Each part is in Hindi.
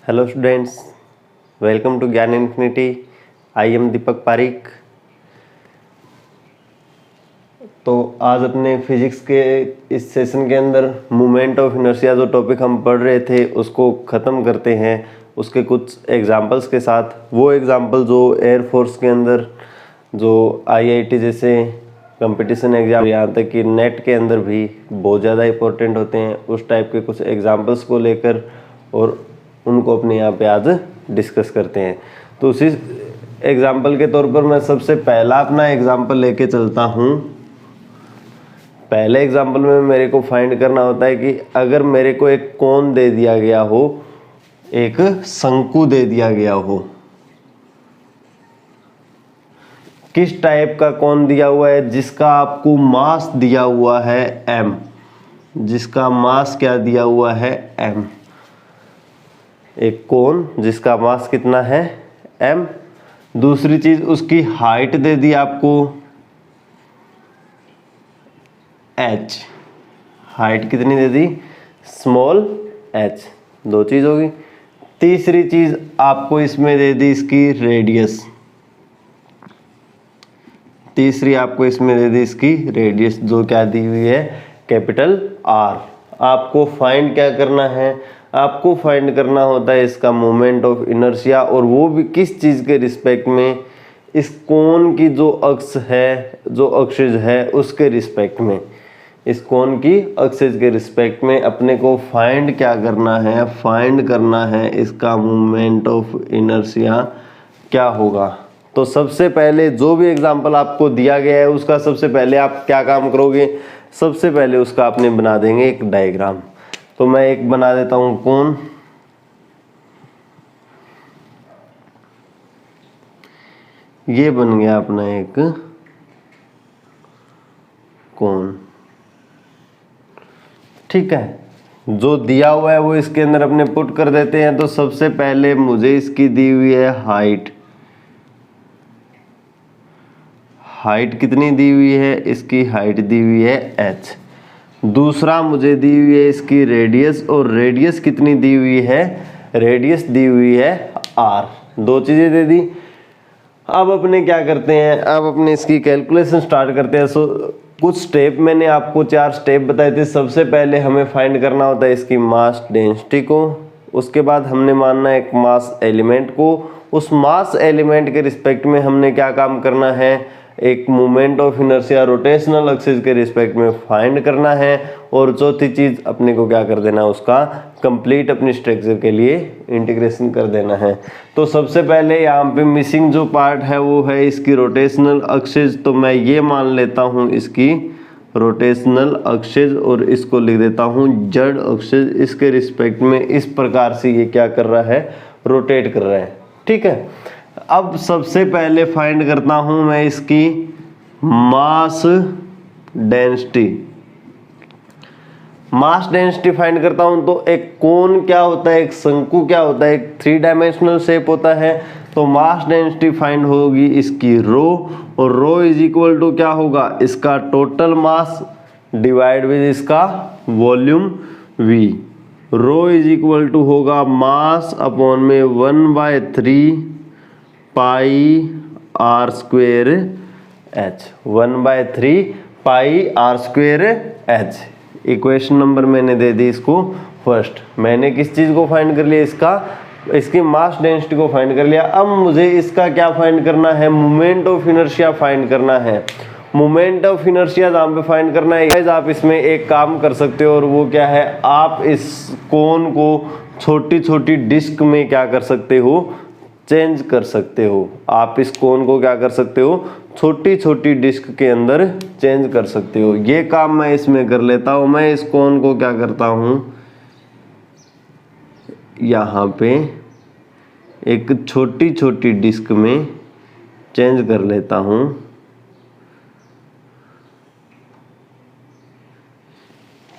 हेलो स्टूडेंट्स, वेलकम टू ज्ञान इन्फिनिटी। आई एम दीपक पारिक। तो आज अपने फिजिक्स के इस सेशन के अंदर मोमेंट ऑफ इनर्शिया जो टॉपिक हम पढ़ रहे थे उसको ख़त्म करते हैं उसके कुछ एग्जांपल्स के साथ। वो एग्जांपल जो एयरफोर्स के अंदर, जो आईआईटी जैसे कंपटीशन एग्जाम, यहाँ तक कि नेट के अंदर भी बहुत ज़्यादा इंपॉर्टेंट होते हैं, उस टाइप के कुछ एग्जांपल्स को लेकर और उनको अपने यहाँ पे आज डिस्कस करते हैं। तो उसी एग्जांपल के तौर पर मैं सबसे पहला अपना एग्जांपल लेके चलता हूँ। पहले एग्जांपल में मेरे को फाइंड करना होता है कि अगर मेरे को एक कोन दे दिया गया हो, एक शंकु दे दिया गया हो, किस टाइप का कोन दिया हुआ है, जिसका आपको मास दिया हुआ है m, जिसका मास क्या दिया हुआ है m। एक कोन जिसका मास कितना है m। दूसरी चीज उसकी हाइट दे दी आपको h। हाइट कितनी दे दी, स्मॉल h। दो चीज होगी। तीसरी चीज आपको इसमें दे दी इसकी रेडियस। तीसरी आपको इसमें दे दी इसकी रेडियस, जो क्या दी हुई है कैपिटल R। आपको फाइंड क्या करना है, आपको फाइंड करना होता है इसका मोमेंट ऑफ इनर्शिया, और वो भी किस चीज के रिस्पेक्ट में, इस कोन की जो अक्ष है, जो अक्षज है उसके रिस्पेक्ट में। इस कोन की अक्षज के रिस्पेक्ट में अपने को फाइंड क्या करना है, फाइंड करना है इसका मोमेंट ऑफ इनर्शिया क्या होगा। तो सबसे पहले जो भी एग्जांपल आपको दिया गया है उसका सबसे पहले आप क्या काम करोगे, सबसे पहले उसका आपने बना देंगे एक डायग्राम। तो मैं एक बना देता हूं कोन। ये बन गया अपना एक कोन, ठीक है। जो दिया हुआ है वो इसके अंदर अपने पुट कर देते हैं। तो सबसे पहले मुझे इसकी दी हुई है हाइट। हाइट कितनी दी हुई है, इसकी हाइट दी हुई है h। दूसरा मुझे दी हुई है इसकी रेडियस, और रेडियस कितनी दी हुई है, रेडियस दी हुई है r। दो चीजें दे दी। अब अपने क्या करते हैं, अब अपने इसकी कैलकुलेशन स्टार्ट करते हैं। कुछ स्टेप मैंने आपको 4 स्टेप बताए थे। सबसे पहले हमें फाइंड करना होता है इसकी मास डेंसिटी को। उसके बाद हमने मानना है एक मास एलिमेंट को। उस मास एलिमेंट के रिस्पेक्ट में हमने क्या काम करना है, एक moment of inertia rotational axis के रिस्पेक्ट में फाइंड करना है। और चौथी चीज अपने को क्या कर देना है, उसका कंप्लीट अपनी स्ट्रक्चर के लिए इंटीग्रेशन कर देना है। तो सबसे पहले यहाँ पे मिसिंग जो पार्ट है वो है इसकी रोटेशनल एक्सिस। तो मैं ये मान लेता हूँ इसकी रोटेशनल एक्सिस, और इसको लिख देता हूँ जेड एक्सिस। इसके रिस्पेक्ट में इस प्रकार से ये क्या कर रहा है, रोटेट कर रहा है, ठीक है। अब सबसे पहले फाइंड करता हूं मैं इसकी mass density. Mass density find करता हूं तो एक कोन क्या होता है, एक शंकु क्या होता है, एक 3 डायमेंशनल शेप होता है। तो मास डेंसिटी फाइंड होगी इसकी रो, और रो इज इक्वल टू क्या होगा, इसका टोटल मास डिवाइड विद इसका volume v। Rho is equal to होगा मास अपॉन में 1/3 pi r square h। 1/3 pi r square h। Equation number मैंने दे दी इसको फर्स्ट। मैंने किस चीज को फाइंड कर लिया, इसकी मास डेंसिटी को फाइंड कर लिया। अब मुझे इसका क्या फाइंड करना है, मोमेंट ऑफ इनर्शिया फाइंड करना है। मोमेंट ऑफ इनर्शिया जहाँ पे फाइंड करना है, आप इसमें एक काम कर सकते हो, और वो क्या है, आप इस कोन को छोटी छोटी डिस्क में क्या कर सकते हो, चेंज कर सकते हो। आप इस कोन को क्या कर सकते हो, छोटी छोटी डिस्क के अंदर चेंज कर सकते हो। ये काम मैं इसमें कर लेता हूं। मैं इस कोन को क्या करता हूं, यहाँ पे एक छोटी छोटी डिस्क में चेंज कर लेता हूं।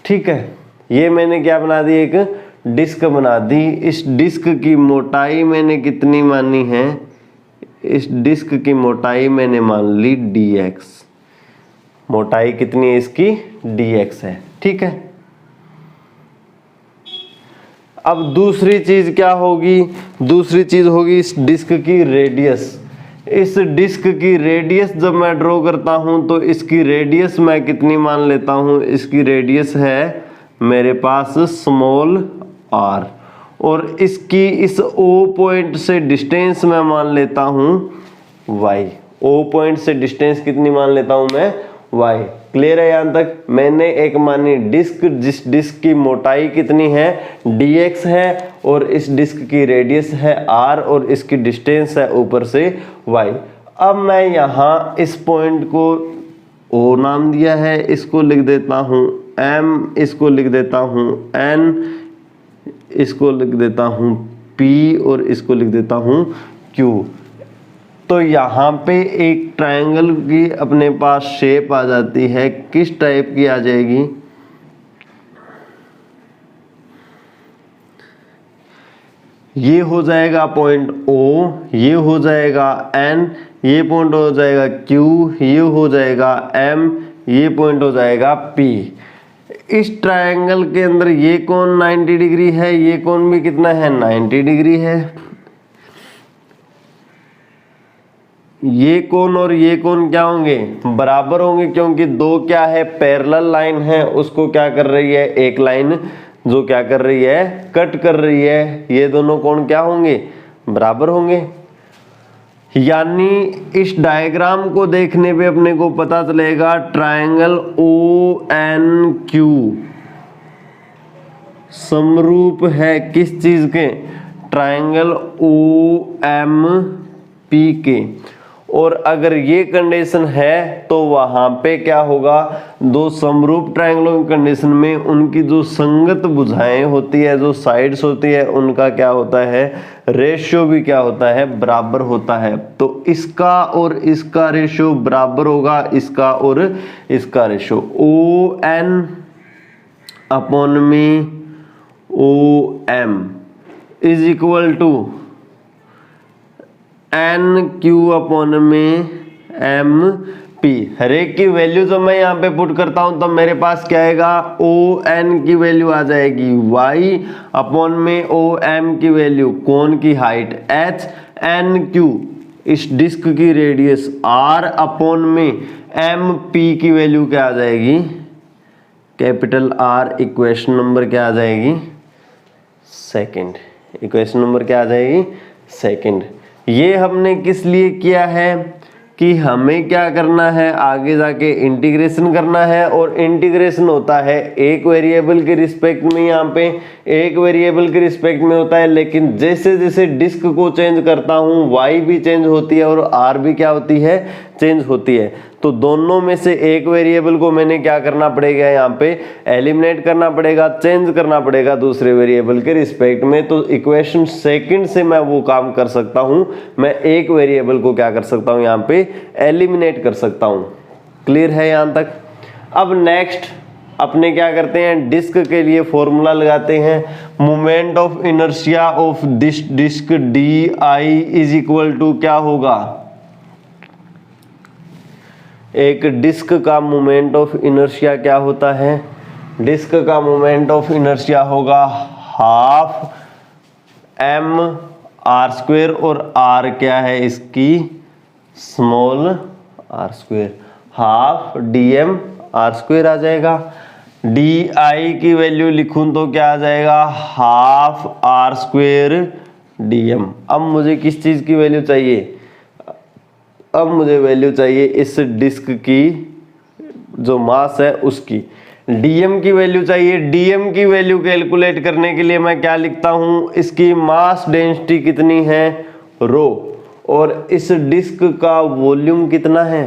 ठीक है, ये मैंने क्या बना दी, एक डिस्क बना दी। इस डिस्क की मोटाई मैंने कितनी मानी है, इस डिस्क की मोटाई मैंने मान ली dx। मोटाई कितनी है इसकी, dx है, ठीक है। अब दूसरी चीज क्या होगी, दूसरी चीज होगी इस डिस्क की रेडियस। इस डिस्क की रेडियस जब मैं ड्रॉ करता हूं तो इसकी रेडियस मैं कितनी मान लेता हूं, इसकी रेडियस है मेरे पास स्मॉल r, और इसकी इस O पॉइंट से डिस्टेंस मैं मान लेता हूं y। O पॉइंट से डिस्टेंस कितनी मान लेता हूं मैं, y। क्लियर है यहां तक। मैंने एक मानी डिस्क, जिस डिस्क की मोटाई कितनी है dx है, और इस डिस्क की रेडियस है r, और इसकी डिस्टेंस है ऊपर से y। अब मैं यहाँ इस पॉइंट को O नाम दिया है, इसको लिख देता हूँ m, इसको लिख देता हूँ n, इसको लिख देता हूँ p, और इसको लिख देता हूँ q। तो यहाँ पे एक ट्रायंगल की अपने पास शेप आ जाती है। किस टाइप की आ जाएगी, ये हो जाएगा पॉइंट O, ये हो जाएगा N, ये पॉइंट हो जाएगा Q, ये हो जाएगा M, ये पॉइंट हो जाएगा P। इस ट्रायंगल के अंदर ये कोण 90 डिग्री है, ये कोण भी कितना है 90 डिग्री है। ये कोण और ये कोण क्या होंगे, बराबर होंगे, क्योंकि दो क्या है पैरेलल लाइन है, उसको क्या कर रही है एक लाइन जो क्या कर रही है कट कर रही है। ये दोनों कोण क्या होंगे, बराबर होंगे। यानी इस डायग्राम को देखने पे अपने को पता चलेगा ट्रायंगल ONQ समरूप है किस चीज के, ट्रायंगल OMP के। और अगर ये कंडीशन है तो वहां पे क्या होगा, दो समरूप ट्रायंगलों की कंडीशन में उनकी जो संगत भुजाएं होती है, जो साइड्स होती है, उनका क्या होता है रेशियो भी क्या होता है बराबर होता है। तो इसका और इसका रेशियो बराबर होगा, इसका और इसका रेशियो। ON अपॉन में OM is equal to NQ upon में MP। हर एक की वैल्यू जब मैं यहाँ पे पुट करता हूं तब मेरे पास क्या आएगा, ON की वैल्यू आ जाएगी y अपॉन में OM की वैल्यू कोण की हाइट h, NQ इस डिस्क की रेडियस r अपॉन में MP की वैल्यू क्या आ जाएगी, कैपिटल R। इक्वेशन नंबर क्या आ जाएगी, सेकंड। इक्वेशन नंबर क्या आ जाएगी, सेकंड। ये हमने किस लिए किया है कि हमें क्या करना है, आगे जाके इंटीग्रेशन करना है, और इंटीग्रेशन होता है एक वेरिएबल के रिस्पेक्ट में, यहाँ पे एक वेरिएबल के रिस्पेक्ट में होता है, लेकिन जैसे जैसे डिस्क को चेंज करता हूँ y भी चेंज होती है और r भी क्या होती है, चेंज होती है। तो दोनों में से एक वेरिएबल को मैंने क्या करना पड़ेगा, यहाँ पे एलिमिनेट करना पड़ेगा, चेंज करना पड़ेगा दूसरे वेरिएबल के रिस्पेक्ट में। तो इक्वेशन सेकंड से मैं वो काम कर सकता हूँ, मैं एक वेरिएबल को क्या कर सकता हूँ, यहाँ पे एलिमिनेट कर सकता हूँ। क्लियर है यहाँ तक। अब नेक्स्ट अपने क्या करते हैं, डिस्क के लिए फॉर्मूला लगाते हैं। Moment of inertia of this disc DI is equal to क्या होगा, एक डिस्क का मोमेंट ऑफ इनर्शिया क्या होता है, डिस्क का मोमेंट ऑफ इनर्शिया होगा हाफ mr², और r क्या है इसकी small r², half dm r² आ जाएगा। DI की वैल्यू लिखूं तो क्या आ जाएगा, हाफ r² dm। अब मुझे किस चीज की वैल्यू चाहिए, अब मुझे वैल्यू चाहिए इस डिस्क की जो मास है उसकी, dm की वैल्यू चाहिए। dm की वैल्यू कैलकुलेट करने के लिए मैं क्या लिखता हूं, इसकी मास डेंसिटी कितनी है रो, और इस डिस्क का वॉल्यूम कितना है।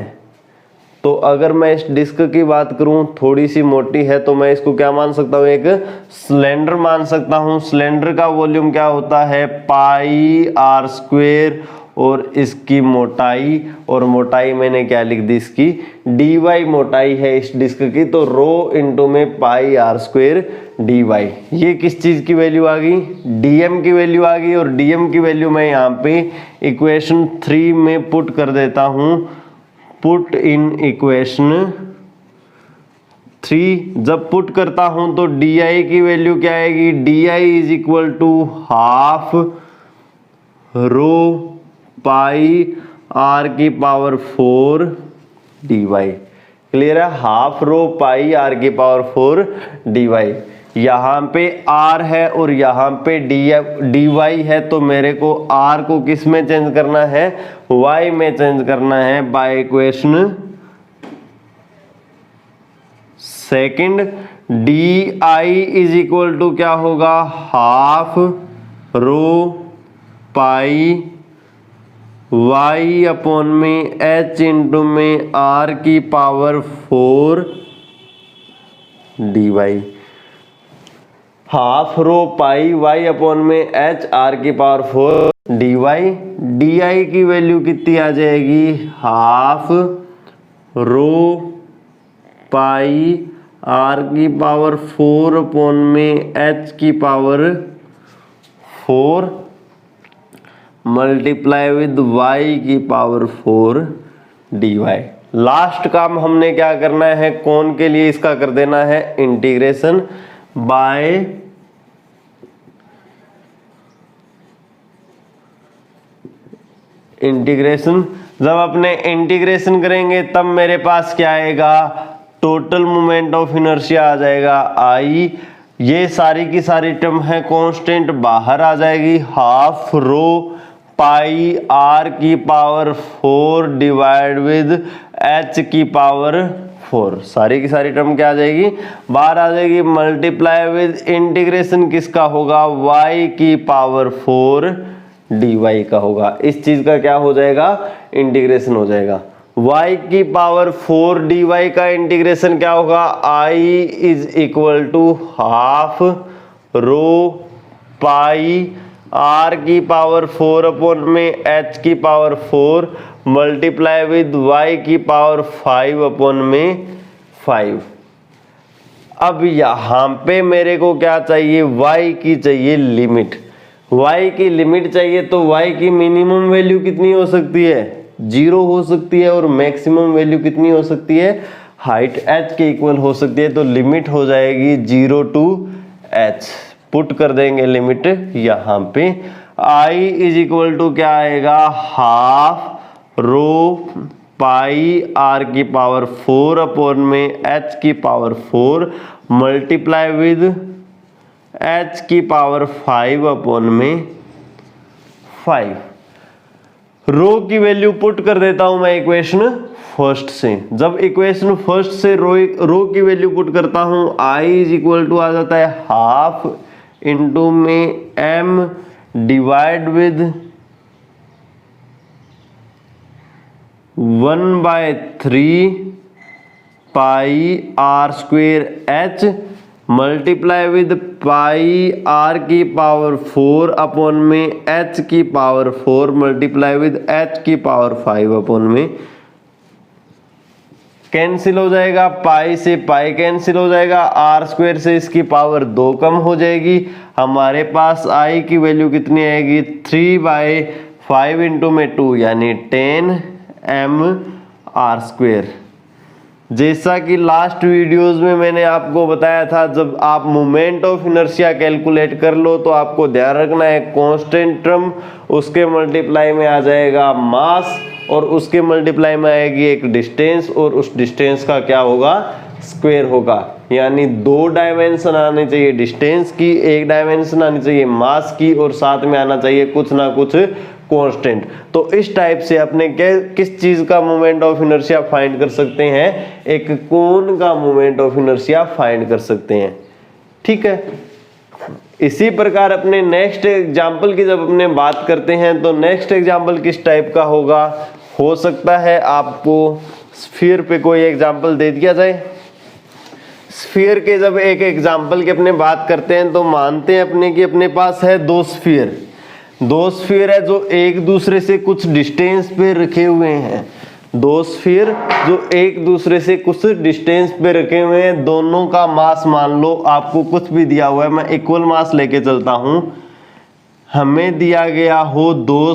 तो अगर मैं इस डिस्क की बात करूं, थोड़ी सी मोटी है, तो मैं इसको क्या मान सकता हूं, एक सिलेंडर मान सकता हूं। सिलेंडर का वॉल्यूम क्या होता है पाई r², और इसकी मोटाई, और मोटाई मैंने क्या लिख दी इसकी dy मोटाई है इस डिस्क की, तो रो इंटू में पाई r² dy। ये किस चीज की वैल्यू आ गई, dm की वैल्यू आ गई। और dm की वैल्यू मैं यहाँ पे इक्वेशन 3 में पुट कर देता हूँ, पुट इन इक्वेशन 3 जब पुट करता हूं तो di की वैल्यू क्या आएगी, di is equal to half rho pi r की पावर 4 dy। क्लियर है, हाफ रो पाई r की पावर 4 dy। यहाँ पे r है और यहाँ पे dy है, तो मेरे को r को किस में चेंज करना है, y में चेंज करना है by equation second. D is equal to क्या होगा, half rho pi y upon में h इंटू में r की power 4 dy। Half rho pi y upon में h r की पावर 4 dy। डी की वैल्यू कितनी आ जाएगी, हाफ रो पाई r की पावर 4 अपॉन में h की पावर 4 मल्टीप्लाई विद y की पावर 4 dy। लास्ट काम हमने क्या करना है, कौन के लिए इसका कर देना है इंटीग्रेशन बाय इंटीग्रेशन। जब अपने इंटीग्रेशन करेंगे तब मेरे पास क्या आएगा, टोटल मोमेंट ऑफ इनर्शिया आ जाएगा आई। ये सारी की सारी टर्म है कांस्टेंट बाहर आ जाएगी, हाफ रो पाई r की पावर 4 डिवाइड विद h की पावर 4। सारी की सारी टर्म क्या आ जाएगी, बाहर आ जाएगी। मल्टीप्लाई विद इंटीग्रेशन किसका होगा, y की पावर 4 dy का होगा। इस चीज का क्या हो जाएगा, इंटीग्रेशन हो जाएगा। y की पावर 4 dy का इंटीग्रेशन क्या होगा, i is equal to half rho pi r की पावर 4 अपॉन में h की पावर 4 मल्टीप्लाई विद y की पावर 5 अपॉन में 5। अब यहां पे मेरे को क्या चाहिए, y की चाहिए लिमिट। y की लिमिट चाहिए तो y की मिनिमम वैल्यू कितनी हो सकती है, 0 हो सकती है, और मैक्सिमम वैल्यू कितनी हो सकती है, हाइट h के इक्वल हो सकती है। तो लिमिट हो जाएगी 0 टू h। पुट कर देंगे लिमिट यहाँ पे, i इज इक्वल टू क्या आएगा, हाफ रो पाई r की पावर 4 अपॉन में h की पावर 4 मल्टीप्लाई विद h की पावर 5 अपॉन में 5। रो की वैल्यू पुट कर देता हूं मैं इक्वेशन फर्स्ट से। जब इक्वेशन फर्स्ट से रो की वैल्यू पुट करता हूं, i इज इक्वल टू आ जाता है हाफ इंटू में m divide with 1/3 pi r square h multiply with pi r की पावर 4 अपॉन में h की पावर 4 मल्टीप्लाई विद h की पावर 5 अपॉन में। कैंसिल हो जाएगा, पाई से पाई कैंसिल हो जाएगा, r स्क्वायर से इसकी पावर 2 कम हो जाएगी। हमारे पास i की वैल्यू कितनी आएगी, 3/5 इंटू में 2 यानी 10 r स्क्वायर। जैसा कि लास्ट वीडियोस में मैंने आपको बताया था, जब आप मोमेंट ऑफ इनर्शिया कैलकुलेट कर लो तो आपको ध्यान रखना है कांस्टेंट टर्म, उसके मल्टीप्लाई में आ जाएगा मास, और उसके मल्टीप्लाई में आएगी एक डिस्टेंस, और उस डिस्टेंस का क्या होगा, स्क्वायर होगा। यानी 2 डायमेंशन आने चाहिए डिस्टेंस की, 1 डायमेंशन आनी चाहिए मास की, और साथ में आना चाहिए कुछ ना कुछ कांस्टेंट। तो इस टाइप से अपने किस चीज का मोमेंट ऑफ इनर्शिया फाइंड कर सकते हैं, एक कोन का मोमेंट ऑफ इनर्शिया फाइंड कर सकते हैं। ठीक है, इसी प्रकार अपने नेक्स्ट एग्जांपल की जब अपने बात करते हैं तो नेक्स्ट एग्जांपल किस टाइप का होगा, हो सकता है आपको स्फीयर पे कोई एग्जांपल दे दिया जाए। स्फीयर के जब एक एग्जांपल की अपने बात करते हैं तो मानते हैं अपने कि अपने पास है 2 स्फीयर है जो एक दूसरे से कुछ डिस्टेंस पे रखे हुए हैं। 2 स्फीयर जो एक दूसरे से कुछ डिस्टेंस पे रखे हुए हैं, दोनों का मास मान लो आपको कुछ भी दिया हुआ है, मैं इक्वल मास लेके चलता हूं। हमें दिया गया हो 2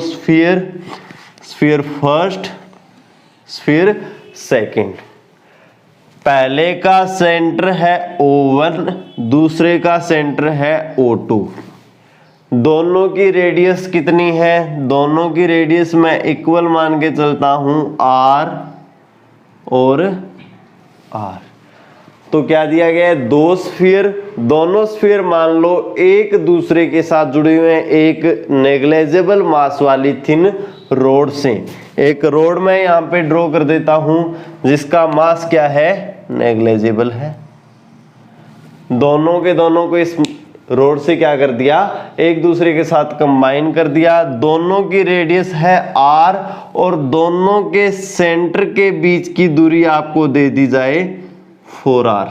स्फीयर फर्स्ट, स्फीयर सेकंड। पहले का सेंटर है O1, दूसरे का सेंटर है O2। दोनों की रेडियस कितनी है? दोनों की रेडियस मैं इक्वल मान के चलता हूं R और R। तो क्या दिया गया है? दो स्फीयर, दोनों स्फीयर मान लो एक दूसरे के साथ जुड़े हुए हैं एक नेग्लेजेबल मास वाली थिन रोड से। एक रोड मैं यहाँ पे ड्रॉ कर देता हूं जिसका मास क्या है? नेग्लेजेबल है। दोनों के दोनों को इस रोड से क्या कर दिया? एक दूसरे के साथ कंबाइन कर दिया। दोनों की रेडियस है R और दोनों के सेंटर के बीच की दूरी आपको दे दी जाए 4R।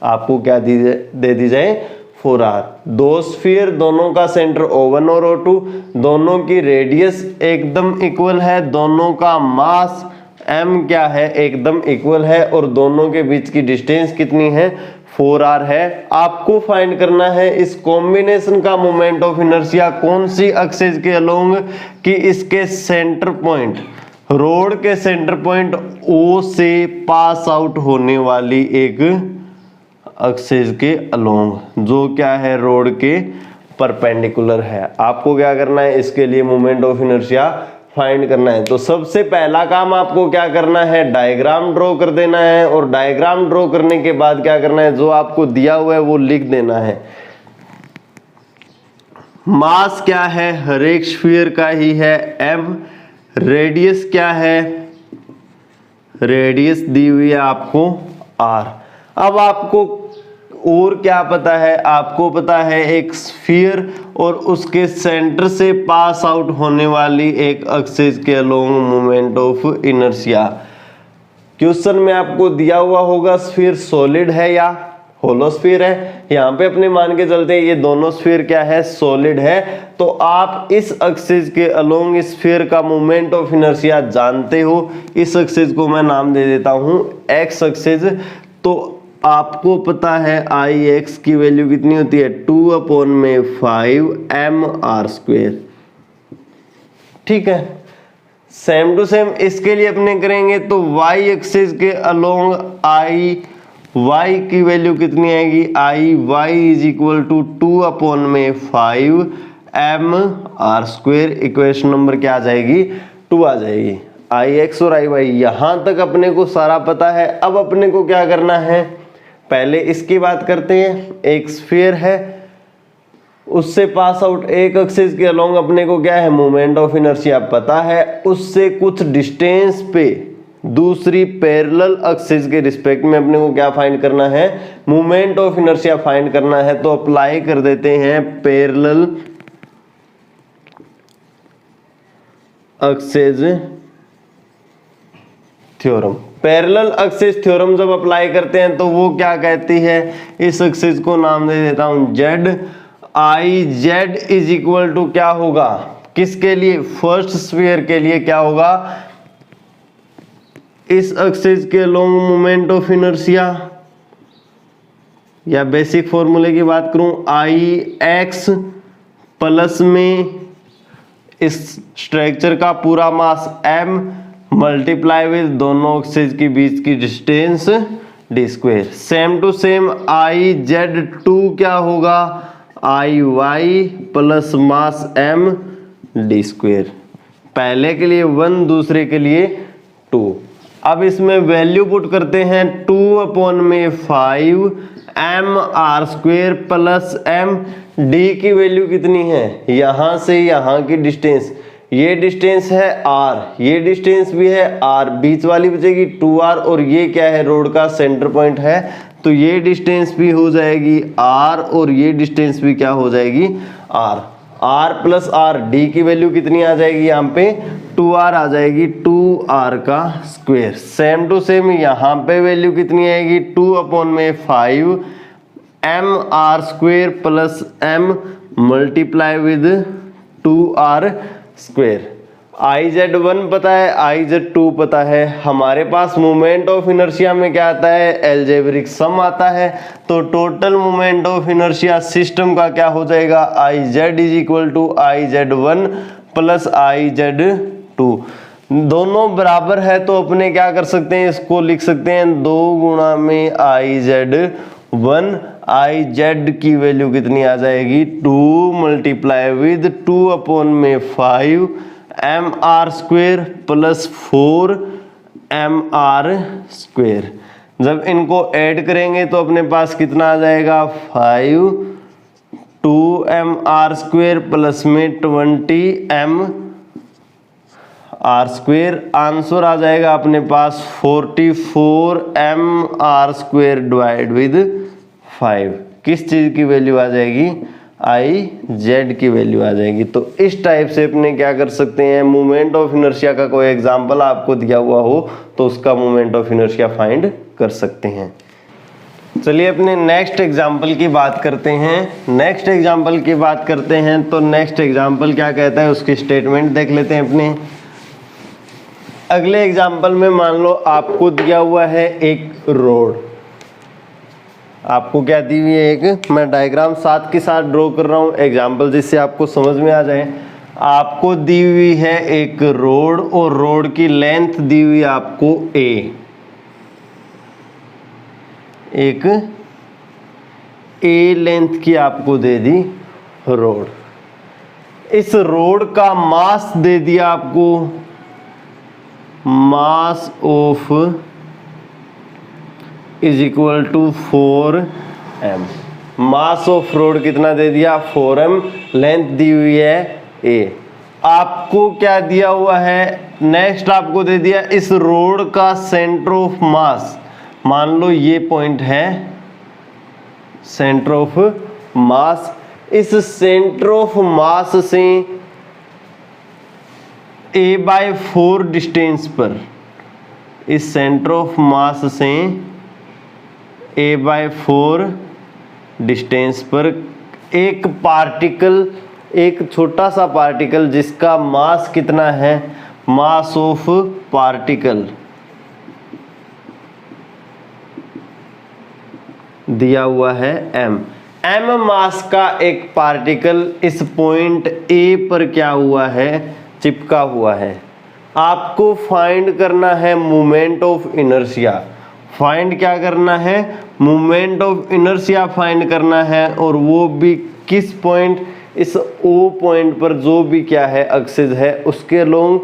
आपको क्या दे दी जाए? 4R। दो स्फीयर, दोनों का सेंटर O1 और O2, दोनों की रेडियस एकदम इक्वल है, दोनों का मास m क्या है? एकदम इक्वल है और दोनों के बीच की डिस्टेंस कितनी है? 4R है। आपको फाइंड करना है इस कॉम्बिनेशन का मोमेंट ऑफ इनर्शिया कौन सी एक्सिस के अलोंग कि इसके सेंटर पॉइंट, रोड के सेंटर पॉइंट O से पास आउट होने वाली एक एक्सिस के अलोंग, जो क्या है? रोड के परपेंडिकुलर है। आपको क्या करना है? इसके लिए मोमेंट ऑफ इनर्शिया फाइंड करना है। तो सबसे पहला काम आपको क्या करना है? डायग्राम ड्रॉ कर देना है और डायग्राम ड्रॉ करने के बाद क्या करना है? जो आपको दिया हुआ है वो लिख देना है। मास क्या है? हर एक स्फीयर का ही है m। रेडियस क्या है? रेडियस दी हुई है आपको r। अब आपको और क्या पता है? आपको पता है एक स्फीयर और उसके सेंटर से पास आउट होने वाली एक एक्सिस के along moment of inertia. Question में आपको दिया हुआ होगा स्फीयर सॉलिड है या होलो स्फीयर है। यहाँ पे अपने मान के चलते हैं ये दोनों स्फीयर क्या है? सॉलिड है। तो आप इस एक्सिस के अलोंग इस स्फीयर का मोमेंट ऑफ इनर्शिया जानते हो। इस एक्सिस को मैं नाम दे देता हूँ एक्स एक्सिस। तो आपको पता है Ix की वैल्यू कितनी होती है? 2/5 mr²। ठीक है, सेम टू सेम इसके लिए अपने करेंगे तो y एक्सिस के अलोंग y की वैल्यू कितनी आएगी? y is equal to 2/5 mr²। Equation number क्या आ जाएगी? 2 आ जाएगी। Ix और Iy यहां तक अपने को सारा पता है। अब अपने को क्या करना है? पहले इसकी बात करते हैं। एक स्फीयर है, उससे पास आउट एक एक्सिस के अलोंग अपने को क्या है? मोमेंट ऑफ इनर्शिया पता है। उससे कुछ डिस्टेंस पे दूसरी पैरेलल एक्सिस के रिस्पेक्ट में अपने को क्या फाइंड करना है? मोमेंट ऑफ इनर्शिया फाइंड करना है। तो अप्लाई कर देते हैं parallel axis theorem. Parallel axis theorem जब अप्लाई करते हैं तो वो क्या कहती है? इस एक्सिस को नाम दे देता हूं Z। IZ is equal to क्या होगा? किसके लिए? फर्स्ट स्फीयर के लिए क्या होगा? इस एक्सिस के अलोंग मोमेंट ऑफ इनर्शिया, या बेसिक फॉर्मूले की बात करूं Ix प्लस में इस स्ट्रक्चर का पूरा मास m मल्टीप्लाई विद दोनों एक्सिस के बीच की distance d²। Same to same IZ2 क्या होगा? Iy plus mass m d²। पहले के लिए 1, दूसरे के लिए 2। अब इसमें वैल्यू पुट करते हैं 2/5 mr² प्लस m। d की वैल्यू कितनी है? यहां से यहां की डिस्टेंस, ये डिस्टेंस है r, ये डिस्टेंस भी है r, बीच वाली बचेगी 2r और ये क्या है? रोड का सेंटर पॉइंट है। तो ये डिस्टेंस भी हो जाएगी r और ये डिस्टेंस भी क्या हो जाएगी? r। r plus r, d की वैल्यू कितनी आ जाएगी? यहाँ पे 2r आ जाएगी, 2r का स्क्वायर। सेम टू सेम यहाँ पे वैल्यू कितनी आएगी? 2/5 mr² plus m multiply with 2r square. Iz1 पता है, Iz2 पता है। हमारे पास मोमेंट ऑफ इनर्शिया में क्या आता है? एल्जेब्रिक सम आता है। तो total moment of inertia system का क्या हो जाएगा? Iz is equal to Iz1 plus Iz2। दोनों बराबर है तो अपने क्या कर सकते हैं, इसको लिख सकते हैं 2 गुणा में IZ1। IZ की वैल्यू कितनी आ जाएगी 2 मल्टीप्लाई विद 2 अपॉन में 5 MR² प्लस 4 MR²। जब इनको ऐड करेंगे तो अपने पास कितना आ जाएगा 5 2MR² प्लस में 20MR²। आंसर आ जाएगा अपने पास 44MR² डिवाइड विद 5। किस चीज की वैल्यू आ जाएगी, IZ की वैल्यू आ जाएगी। तो इस टाइप से अपने क्या कर सकते हैं, मोमेंट ऑफ इनर्शिया का कोई एग्जांपल आपको दिया हुआ हो तो उसका मोमेंट ऑफ इनर्शिया फाइंड कर सकते हैं। चलिए अपने नेक्स्ट एग्जांपल की बात करते हैं। नेक्स्ट एग्जांपल की बात करते हैं तो नेक्स्ट एग्जांपल क्या कहता है उसकी स्टेटमेंट देख लेते हैं अपने। अगले एग्जांपल में मान लो आपको दिया हुआ है एक रोड, आपको क्या दी हुई है एक, मैं डायग्राम साथ के साथ ड्रॉ कर रहा हूं एग्जांपल जिससे आपको समझ में आ जाए। आपको दी हुई है एक रोड और रोड की लेंथ दी हुई आपको A, एक A लेंथ की आपको दे दी रोड। इस रोड का मास दे दिया आपको, mass of is equal to 4m। Mass of rod कितना दे दिया 4m, लेंथ दी हुई है A। आपको क्या दिया हुआ है, नेक्स्ट आपको दे दिया इस रोड का सेंटर ऑफ मास, मान लो ये पॉइंट है सेंटर ऑफ मास। इस सेंटर ऑफ मास से A/4 डिस्टेंस पर, इस सेंटर ऑफ मास से A/4 डिस्टेंस पर एक पार्टिकल, एक छोटा सा पार्टिकल जिसका मास कितना है, मास ऑफ पार्टिकल दिया हुआ है m मास का एक पार्टिकल इस पॉइंट A पर क्या हुआ है, चिपका हुआ है। आपको फाइंड करना है मोमेंट ऑफ इनर्शिया। फाइंड क्या करना है, मोमेंट ऑफ इनर्शिया फाइंड करना है, और वो भी किस पॉइंट, इस O पॉइंट पर जो भी क्या है एक्सिस है उसके अलोंग।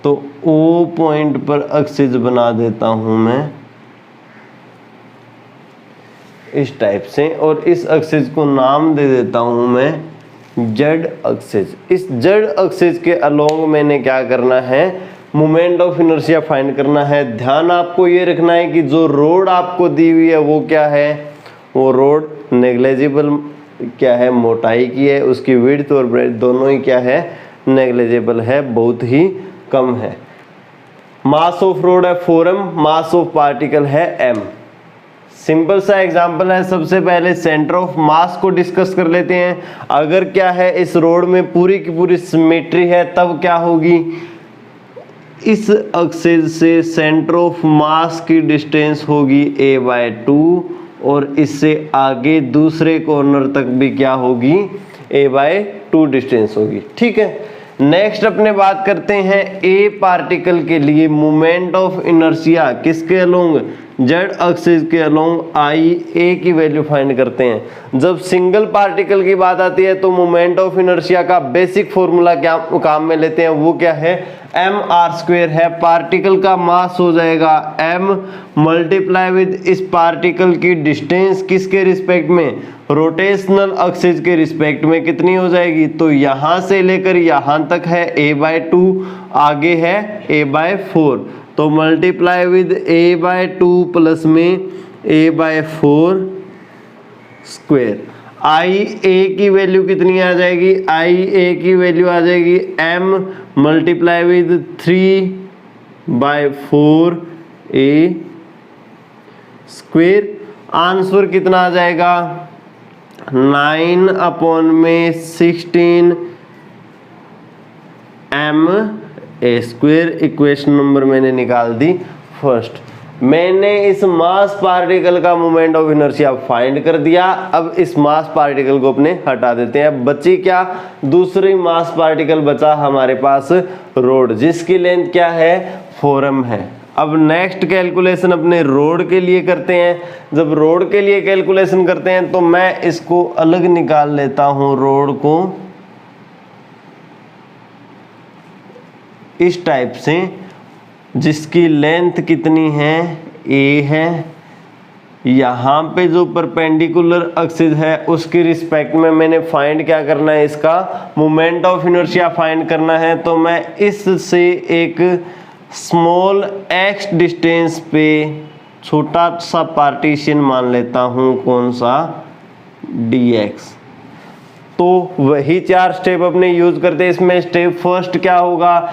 तो O पॉइंट पर एक्सिस बना देता हूं मैं इस टाइप से, और इस एक्सिस को नाम दे देता हूं मैं Z एक्सिस। इस Z एक्सिस के अलोंग मैंने क्या करना है, मोमेंट ऑफ इनर्शिया फाइंड करना है। ध्यान आपको ये रखना है कि जो रोड आपको दी हुई है वो क्या है, वो रोड नेग्लेजिबल क्या है, मोटाई की है, उसकी विड्थ और ब्रेड्थ दोनों ही क्या है, नेग्लेजिबल है, बहुत ही कम है। मास ऑफ रोड है 4m, मास ऑफ पार्टिकल है m। सिंपल सा एग्जांपल है। सबसे पहले सेंटर ऑफ मास को डिस्कस कर लेते हैं। अगर क्या है इस रोड में पूरी की पूरी सिमेट्री है तब क्या होगी, इस एक्सिस से सेंटर ऑफ मास की डिस्टेंस होगी A/2 और इससे आगे दूसरे कॉर्नर तक भी क्या होगी A/2 डिस्टेंस होगी। ठीक है, नेक्स्ट अपने बात करते हैं A पार्टिकल के लिए मोमेंट ऑफ इनर्शिया किसके अलोंग, Z एक्सिस के अलोंग IA की वैल्यू फाइंड करते हैं। जब सिंगल पार्टिकल की बात आती है तो मोमेंट ऑफ इनर्शिया का बेसिक फॉर्मूला क्या काम में लेते हैं, वो क्या है, mR² है। पार्टिकल का मास हो जाएगा m मल्टीप्लाई विद इस पार्टिकल की डिस्टेंस किसके रिस्पेक्ट में, रोटेशनल एक्सिस के रिस्पेक्ट में कितनी हो जाएगी, तो यहां से लेकर यहां तक है A/2, आगे है A/4, तो मल्टीप्लाई विद A/2 प्लस में A/4 स्क्वायर। IA की वैल्यू कितनी आ जाएगी, IA की वैल्यू आ जाएगी m multiply with 3/4 A square. Answer कितना आ जाएगा 9/16 m A square. Equation number मैंने निकाल दी फर्स्ट। मैंने इस मास पार्टिकल का मोमेंट ऑफ इनर्शिया फाइंड कर दिया। अब इस मास पार्टिकल को अपने हटा देते हैं। अब बची क्या, दूसरी मास पार्टिकल बचा हमारे पास रोड, जिसकी लेंथ क्या है, 4m है। अब नेक्स्ट कैलकुलेशन अपने रोड के लिए करते हैं। जब रोड के लिए कैलकुलेशन करते हैं तो मैं इसको अलग निकाल लेता हूं, रोड को इस टाइप से, जिसकी लेंथ कितनी है, a है। यहाँ पे जो परपेंडिकुलर एक्सिस है उसकी रिस्पेक्ट में मैंने फाइंड क्या करना है, इसका मोमेंट ऑफ इनर्शिया फाइंड करना है। तो मैं इससे एक स्मॉल x डिस्टेंस पे छोटा सा पार्टीशन मान लेता हूँ, कौन सा, dx। तो वही 4 स्टेप अपने यूज करते हैं। इसमें स्टेप फर्स्ट क्या होगा,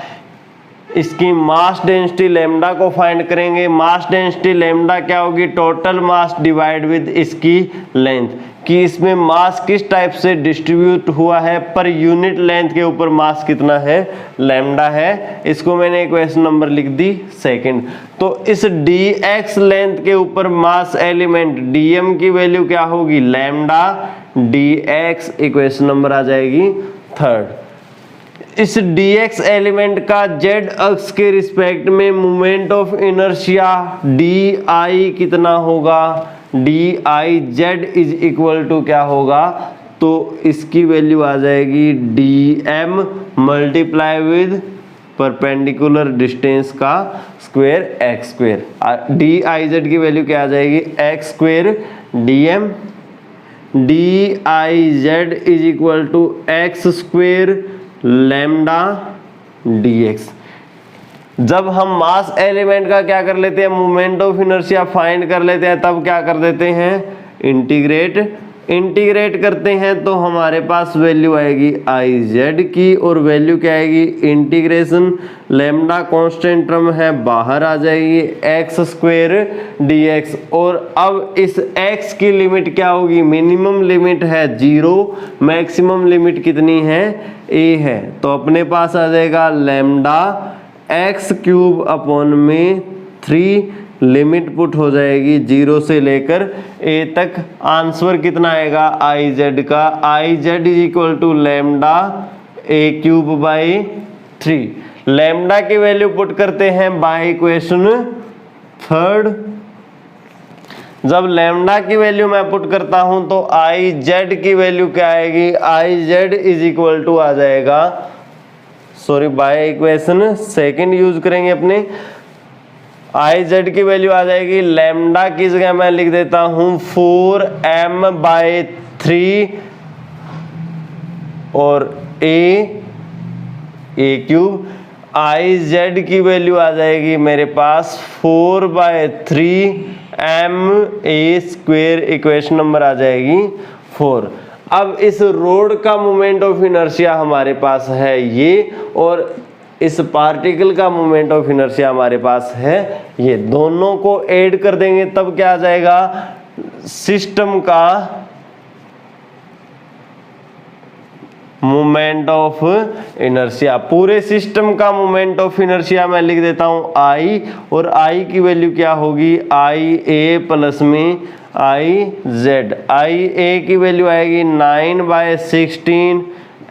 इसकी मास डेंसिटी लैम्डा को फाइंड करेंगे। मास डेंसिटी लैम्डा क्या होगी, टोटल मास डिवाइड विद इसकी लेंथ, कि इसमें मास किस टाइप से डिस्ट्रीब्यूट हुआ है, पर यूनिट लेंथ के ऊपर मास कितना है, लैम्डा है। इसको मैंने इक्वेशन नंबर लिख दी सेकंड। तो इस dx लेंथ के ऊपर मास एलिमेंट dm की वैल्यू क्या होगी, लैम्डा dx, इक्वेशन नंबर आ जाएगी थर्ड। इस dx एलिमेंट का z अक्ष के रिस्पेक्ट में मोमेंट ऑफ इनर्शिया di कितना होगा, dIz इज इक्वल टू क्या होगा, तो इसकी वैल्यू आ जाएगी dm multiply with perpendicular distance का स्क्वायर x स्क्वायर। diz की वैल्यू क्या आ जाएगी, x square dm diz is equal to x square lambda dx। जब हम मास एलिमेंट का क्या कर लेते हैं, मोमेंट ऑफ इनर्शिया फाइंड कर लेते हैं, तब क्या कर देते हैं, इंटीग्रेट करते हैं। तो हमारे पास वैल्यू आएगी Iz की, और वैल्यू क्या आएगी, इंटीग्रेशन लैम्डा कांस्टेंट टर्म है, बाहर आ जाएगी x स्क्वायर dx। और अब इस x की लिमिट क्या होगी, मिनिमम लिमिट है 0, मैक्सिमम लिमिट कितनी है, a है। तो अपने पास आ जाएगा लैम्डा x क्यूब अपॉन में 3, लिमिट पुट हो जाएगी 0 से लेकर a तक। आंसर कितना आएगा Iz का, Iz is equal to lambda a cube by 3। Lambda की वैल्यू पुट करते हैं बाय इक्वेशन थर्ड। जब लैम्डा की वैल्यू मैं पुट करता हूं तो Iz की वैल्यू क्या आएगी, Iz इज इक्वल टू आ जाएगा, sorry by equation second use करेंगे अपने। Iz की वैल्यू आ जाएगी, लैम्डा की जगह मैं लिख देता हूं 4m बाई 3 और a क्यूब। Iz की वैल्यू आ जाएगी मेरे पास 4 by 3 m a square, equation number आ जाएगी 4। अब इस रोड का मोमेंट ऑफ इनर्शिया हमारे पास है ये, और इस पार्टिकल का मोमेंट ऑफ इनर्शिया हमारे पास है ये। दोनों को ऐड कर देंगे तब क्या आ जाएगा, सिस्टम का मोमेंट ऑफ इनर्शिया। पूरे सिस्टम का मोमेंट ऑफ इनर्शिया मैं लिख देता हूं I, और I की वैल्यू क्या होगी, IA प्लस में IZ। IA की वैल्यू आएगी 9 by 16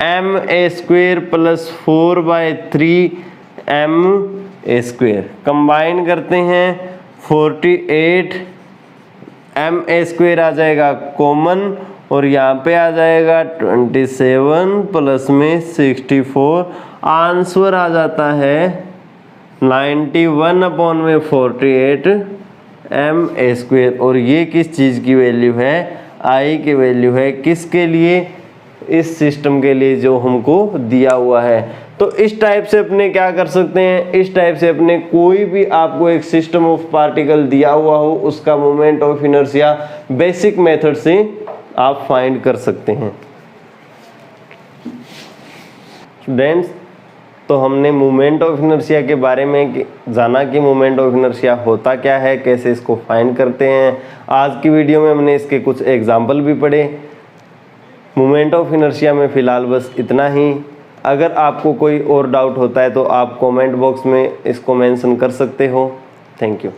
ma square plus 4 by 3 ma square. Combine करते हैं 48 ma स्क्वेयर आ जाएगा कॉमन, और यहाँ पे आ जाएगा 27 प्लस में 64। आंसर आ जाता है 91 अपॉन में 48 ma स्क्वेयर। और ये किस चीज़ की वैल्यू है, I की वैल्यू है, किसके लिए, इस सिस्टम के लिए जो हमको दिया हुआ है। तो इस टाइप से अपने क्या कर सकते हैं, इस टाइप से अपने कोई भी आपको एक सिस्टम ऑफ पार्टिकल दिया हुआ हो, उसका moment of inertia basic method से आप फाइंड कर सकते हैं। स्टूडेंट्स, तो हमने मोमेंट ऑफ इनर्शिया के बारे में जाना कि मोमेंट ऑफ इनर्शिया होता क्या है, कैसे इसको फाइंड करते हैं। आज की वीडियो में हमने इसके कुछ एग्जाम्पल भी पढ़े। मोमेंट ऑफ इनर्शिया में फ़िलहाल बस इतना ही। अगर आपको कोई और डाउट होता है तो आप कमेंट बॉक्स में इसको मेंशन कर सकते हो। Thank you.